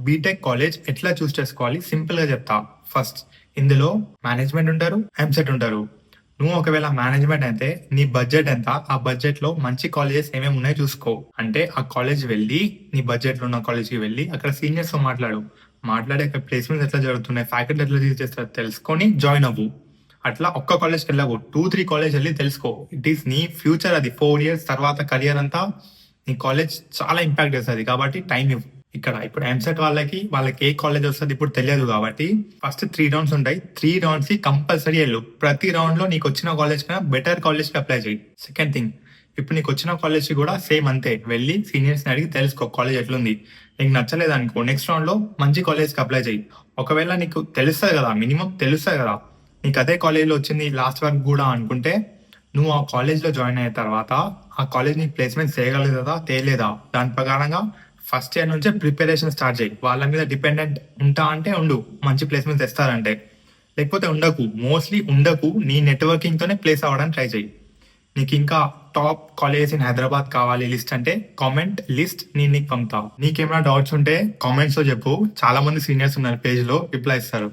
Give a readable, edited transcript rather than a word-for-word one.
BTech college ఎట్లా చూస్ చేసుకోవాలి simple గా చెప్తా. ఫస్ట్ ఇందులో మేనేజ్మెంట్ ఉంటారు, ఎంసెట్ ఉంటారు. నువ్వు ఒకవేళ మేనేజ్మెంట్ అయితే నీ బడ్జెట్ ఎంత, ఆ బడ్జెట్ లో మంచి కాలేజెస్ ఏమేమి ఉన్నాయో చూసుకో. అంటే ఆ కాలేజ్ వెళ్ళి, నీ బడ్జెట్ లో ఉన్న కాలేజ్ కి వెళ్ళి అక్కడ సీనియర్స్ తో మాట్లాడి అక్కడ ప్లేస్మెంట్స్ ఎట్లా జరుగుతున్నాయి, ఫ్యాకల్టీ ఎట్లా యూజ్ చేస్తారో తెలుసుకొని జాయిన్ అవ్వు. అట్లా ఒక్క కాలేజ్కి వెళ్ళవు, 2-3 కాలేజ్ వెళ్ళి తెలుసుకో. ఇట్ ఈస్ నీ ఫ్యూచర్, అది 4 years తర్వాత కెరియర్ అంతా నీ కాలేజ్ చాలా ఇంపాక్ట్ చేస్తుంది. కాబట్టి టైం ఇవ్వు. ఇప్పుడు ఎంసెట్ వాళ్ళకి ఏ కాలేజ్ వస్తుంది ఇప్పుడు తెలియదు. కాబట్టి ఫస్ట్ 3 rounds ఉంటాయి. 3 rounds కి కంపల్సరీ వెళ్ళు. ప్రతి రౌండ్ లో నీకు వచ్చిన కాలేజ్ కన్నా బెటర్ కాలేజ్ కి అప్లై చేయి. సెకండ్ థింగ్, ఇప్పుడు నీకు వచ్చిన కాలేజ్ కి కూడా సేమ్ అంతే, వెళ్ళి సీనియర్స్ ని అడిగి తెలుసుకో కాలేజ్ ఎట్లుంది. నీకు నచ్చలేదు అనుకో, నెక్స్ట్ రౌండ్ లో మంచి కాలేజ్ కి అప్లై చేయి. ఒకవేళ నీకు తెలుస్తుంది కదా, మినిమం తెలుస్తుంది కదా నీకు అదే కాలేజ్లో వచ్చింది లాస్ట్ వరకు కూడా అనుకుంటే, నువ్వు ఆ కాలేజ్లో జాయిన్ అయిన తర్వాత ఆ కాలేజ్ నీకు ప్లేస్మెంట్ చేయగలదా తేలేదా దాని ప్రకారంగా ఫస్ట్ ఇయర్ నుంచే ప్రిపరేషన్ స్టార్ట్ చేయి. వాళ్ళ మీద డిపెండెంట్ ఉంటా అంటే ఉండు, మంచి ప్లేస్మెంట్స్ తెస్తారంటే. లేకపోతే మోస్ట్లీ ఉండకు. నీ నెట్వర్కింగ్ తోనే ప్లేస్ అవ్వడానికి ట్రై చేయి. నీకు ఇంకా టాప్ కాలేజెస్ ఇన్ హైదరాబాద్ కావాలి లిస్ట్ అంటే కామెంట్ లిస్ట్ నేను నీకు పంపుతా. నీకేమైనా డౌట్స్ ఉంటే కామెంట్స్ లో చెప్పు. చాలా మంది సీనియర్స్ ఉన్నారు పేజ్ లో, రిప్లై ఇస్తారు.